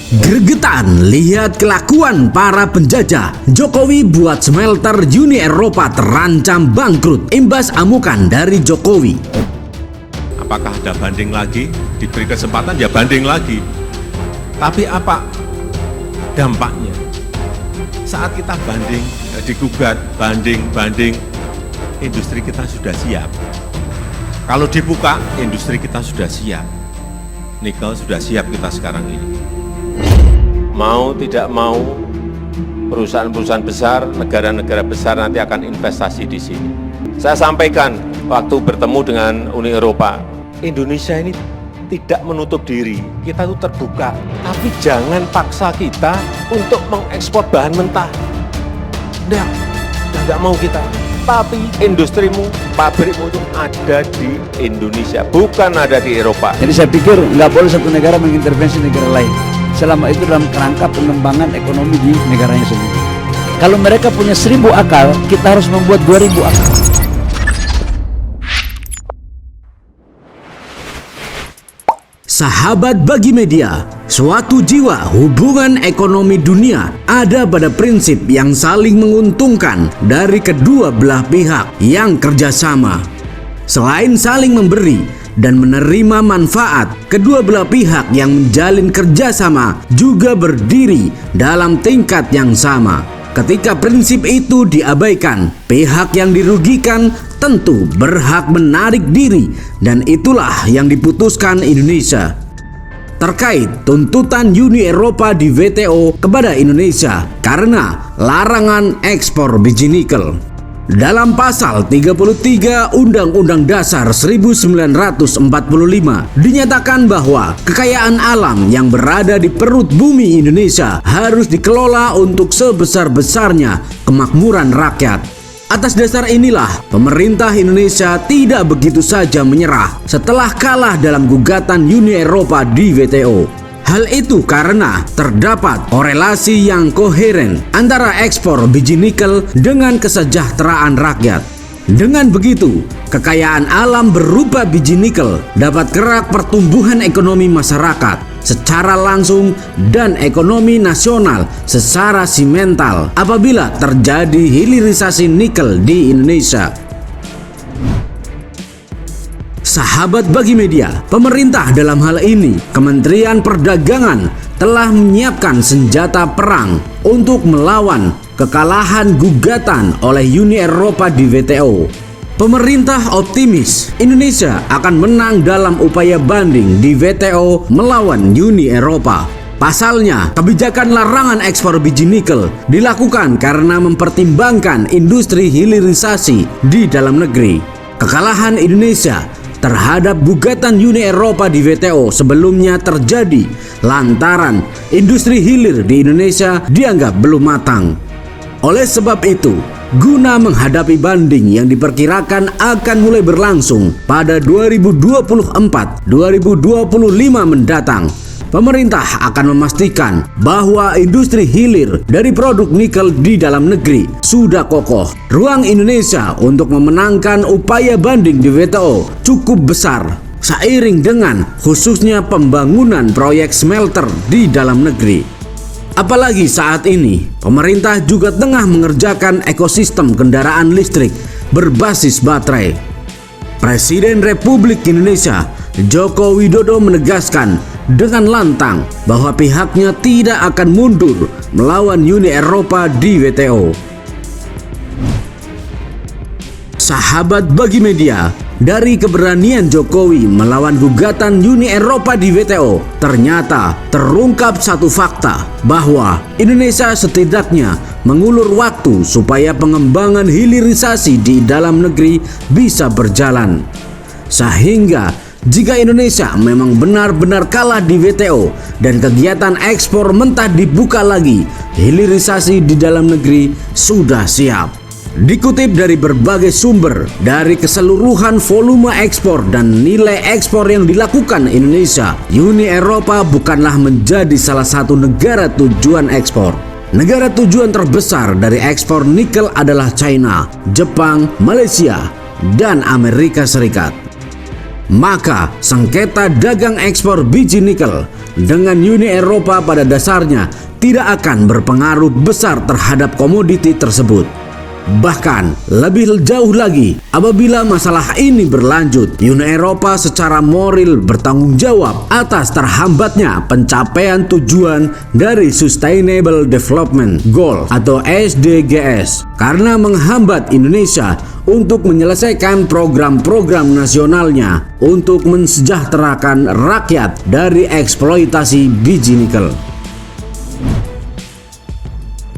Gregetan lihat kelakuan para penjajah. Jokowi buat smelter Uni Eropa terancam bangkrut imbas amukan dari Jokowi. Apakah ada banding lagi? Diberi kesempatan ya banding lagi. Tapi apa dampaknya? Saat kita banding, digugat, banding, industri kita sudah siap. Kalau dibuka, industri kita sudah siap. Nikel sudah siap kita sekarang ini. Mau tidak mau, perusahaan-perusahaan besar, negara-negara besar nanti akan investasi di sini. Saya sampaikan waktu bertemu dengan Uni Eropa, Indonesia ini tidak menutup diri, kita itu terbuka. Tapi jangan paksa kita untuk mengekspor bahan mentah. Nggak mau kita. Tapi industrimu, pabrikmu itu ada di Indonesia, bukan ada di Eropa. Jadi saya pikir nggak boleh satu negara mengintervensi negara lain. Selama itu dalam kerangka pengembangan ekonomi di negaranya sendiri. Kalau mereka punya 1000 akal, kita harus membuat 2000 akal. Sahabat bagi media, suatu jiwa hubungan ekonomi dunia ada pada prinsip yang saling menguntungkan dari kedua belah pihak yang kerjasama. Selain saling memberi dan menerima manfaat, kedua belah pihak yang menjalin kerjasama juga berdiri dalam tingkat yang sama. Ketika prinsip itu diabaikan, pihak yang dirugikan tentu berhak menarik diri, dan itulah yang diputuskan Indonesia. Terkait tuntutan Uni Eropa di WTO kepada Indonesia karena larangan ekspor biji nikel. Dalam pasal 33 Undang-Undang Dasar 1945 dinyatakan bahwa kekayaan alam yang berada di perut bumi Indonesia harus dikelola untuk sebesar-besarnya kemakmuran rakyat. Atas dasar inilah pemerintah Indonesia tidak begitu saja menyerah setelah kalah dalam gugatan Uni Eropa di WTO. Hal itu karena terdapat korelasi yang koheren antara ekspor biji nikel dengan kesejahteraan rakyat. Dengan begitu, kekayaan alam berupa biji nikel dapat gerak pertumbuhan ekonomi masyarakat secara langsung dan ekonomi nasional secara simental apabila terjadi hilirisasi nikel di Indonesia. Sahabat bagi media, pemerintah dalam hal ini, Kementerian Perdagangan telah menyiapkan senjata perang untuk melawan kekalahan gugatan oleh Uni Eropa di WTO. Pemerintah optimis Indonesia akan menang dalam upaya banding di WTO melawan Uni Eropa. Pasalnya, kebijakan larangan ekspor biji nikel dilakukan karena mempertimbangkan industri hilirisasi di dalam negeri. Kekalahan Indonesia terhadap gugatan Uni Eropa di WTO sebelumnya terjadi lantaran industri hilir di Indonesia dianggap belum matang. Oleh sebab itu, guna menghadapi banding yang diperkirakan akan mulai berlangsung pada 2024-2025 mendatang, pemerintah akan memastikan bahwa industri hilir dari produk nikel di dalam negeri sudah kokoh. Ruang Indonesia untuk memenangkan upaya banding di WTO cukup besar, seiring dengan khususnya pembangunan proyek smelter di dalam negeri. Apalagi saat ini, pemerintah juga tengah mengerjakan ekosistem kendaraan listrik berbasis baterai. Presiden Republik Indonesia Joko Widodo menegaskan dengan lantang bahwa pihaknya tidak akan mundur melawan Uni Eropa di WTO. Sahabat bagi media, dari keberanian Jokowi melawan gugatan Uni Eropa di WTO, ternyata terungkap satu fakta bahwa Indonesia setidaknya mengulur waktu supaya pengembangan hilirisasi di dalam negeri bisa berjalan. Sehingga jika Indonesia memang benar-benar kalah di WTO dan kegiatan ekspor mentah dibuka lagi, hilirisasi di dalam negeri sudah siap. Dikutip dari berbagai sumber, dari keseluruhan volume ekspor dan nilai ekspor yang dilakukan Indonesia, Uni Eropa bukanlah menjadi salah satu negara tujuan ekspor. Negara tujuan terbesar dari ekspor nikel adalah China, Jepang, Malaysia, dan Amerika Serikat. maka sengketa dagang ekspor biji nikel dengan Uni Eropa pada dasarnya tidak akan berpengaruh besar terhadap komoditi tersebut. Bahkan lebih jauh lagi, apabila masalah ini berlanjut, Uni Eropa secara moral bertanggung jawab atas terhambatnya pencapaian tujuan dari Sustainable Development Goal atau SDGs karena menghambat Indonesia untuk menyelesaikan program-program nasionalnya untuk mensejahterakan rakyat dari eksploitasi biji nikel.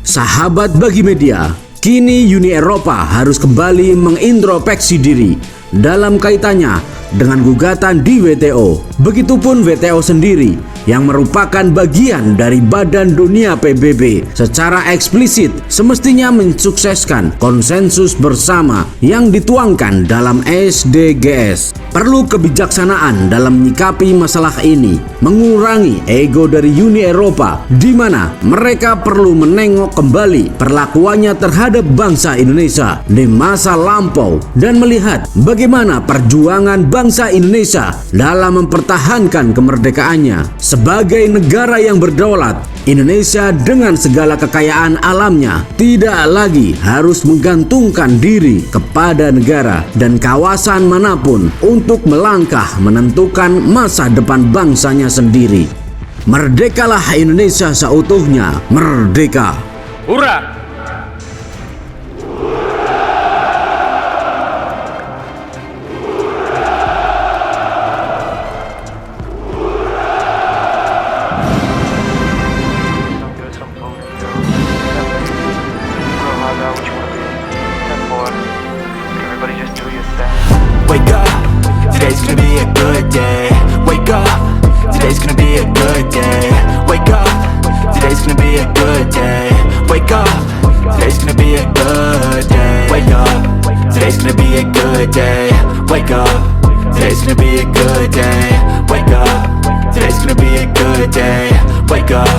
Sahabat bagi media, kini Uni Eropa harus kembali mengintrospeksi diri dalam kaitannya dengan gugatan di WTO. Begitupun WTO sendiri yang merupakan bagian dari Badan Dunia PBB secara eksplisit semestinya mensukseskan konsensus bersama yang dituangkan dalam SDGs. Perlu kebijaksanaan dalam menyikapi masalah ini, mengurangi ego dari Uni Eropa di mana mereka perlu menengok kembali perlakuannya terhadap bangsa Indonesia di masa lampau dan melihat bagaimana perjuangan bangsa Indonesia dalam mempertahankan kemerdekaannya. Sebagai negara yang berdaulat, Indonesia dengan segala kekayaan alamnya tidak lagi harus menggantungkan diri kepada negara dan kawasan manapun untuk melangkah menentukan masa depan bangsanya sendiri. Merdekalah Indonesia seutuhnya, merdeka! Hurra! Wake up, today's gonna be a good day. Wake up, today's gonna be a good day. Wake up, today's gonna be a good day. Wake up, today's gonna be a good day. Wake up, today's gonna be a good day. Wake up, today's gonna be a good day. Wake up, today's gonna be a good day. Wake up,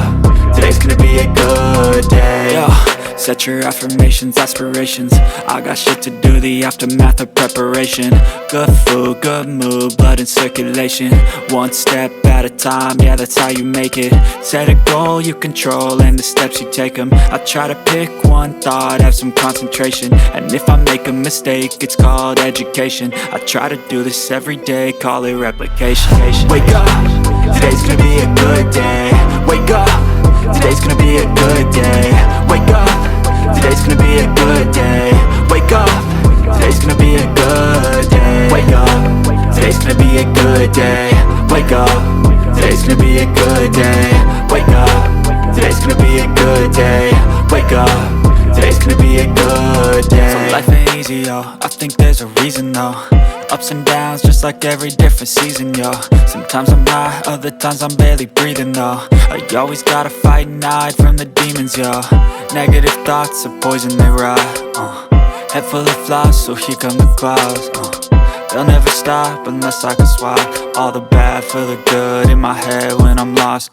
today's gonna be a good day. Yo. Set your affirmations, aspirations. I got shit to do, the aftermath of preparation. Good food, good mood, blood in circulation. One step at a time, yeah, that's how you make it. Set a goal you control and the steps you take them. I try to pick one thought, have some concentration. And if I make a mistake, it's called education. I try to do this every day, call it replication. Wake up, today's gonna be a good day. Wake up, today's gonna be a good day. Wake up, today's gonna be a good day. Wake up, today's gonna be a good day. Wake up, today's gonna be a good day. Wake up, today's gonna be a good day. Wake up, today's gonna be a good day. Wake up, today's gonna be a good day. So life ain't easy, yo, I think there's a reason though. Ups and downs, just like every different season, yo. Sometimes I'm high, other times I'm barely breathing, though. I always gotta fight and hide from the demons, yo. Negative thoughts are poison, they rot. Head full of flies, so here come the clouds. They'll never stop unless I can swap all the bad for the good in my head when I'm lost.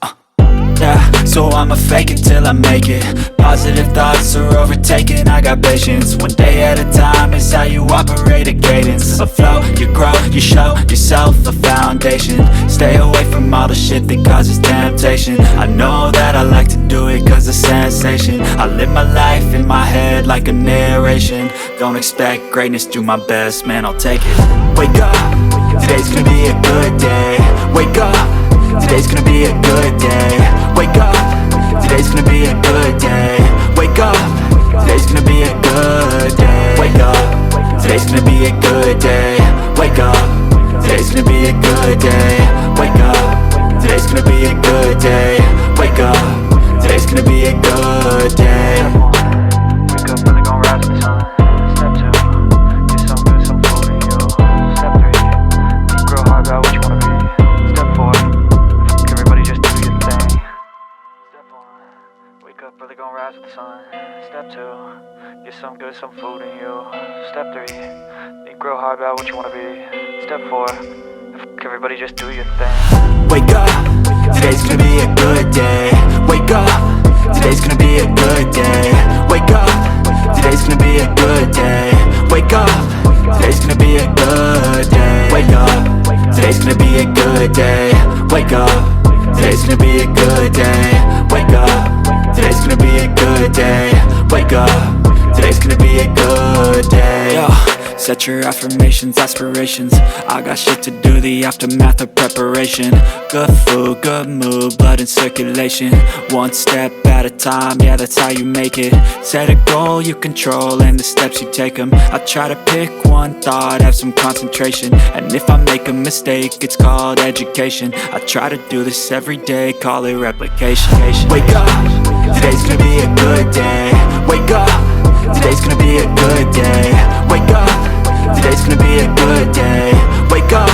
Yeah, so I'ma fake it till I make it. Positive thoughts are overtaken, I got patience. One day at a time is how you operate a cadence. A flow, you grow, you show yourself a foundation. Stay away from all the shit that causes temptation. I know that I like to do it cause it's sensation. I live my life in my head like a narration. Don't expect greatness, do my best, man, I'll take it. Wake up, today's gonna be a good day. Wake up, today's gonna be a good day. Wake up, today's gonna be a good day. Wake up, today's gonna be a good day. Wake up, today's gonna be a good day. Wake up, today's gonna be a good day. Wake up, today's gonna be a good day. Wake up, today's gonna be a good day. Wake up, really gon' rise with the sun. Step 2, get some good, some food in you. Step 3, think real hard about what you wanna be. Step 4, everybody just do your thing. Step 1, wake up, really gon' rise with the sun. Step 2, get some good, some food in you. Step 3, think real hard about what you wanna be. Step 4, everybody just do your thing. Wake up, today's gonna be a good day. Wake up, today's gonna be a good day. Wake up, today's gonna be a good day. Wake up, today's gonna be a good day. Wake up, today's gonna be a good day. Wake up, today's gonna be a good day. Wake up, today's gonna be a good day. Wake up, today's gonna be a good day. Yo, set your affirmations, aspirations. I got shit to do, the aftermath of preparation. Good food, good mood, blood in circulation. One step at a time, yeah, that's how you make it. Set a goal you control and the steps you take them. I try to pick one thought, have some concentration. And if I make a mistake, it's called education. I try to do this every day, call it replication. Wake up, today's gonna be a good day. Wake up, today's gonna be a good day. Wake up, today's gonna be a good day. Wake up,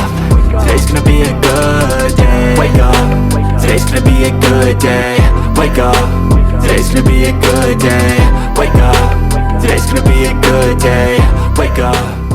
today's gonna be a good day. Wake up, today's gonna be a good day. Wake up, today's gonna be a good day. Wake up, today's gonna be a good day. Wake up.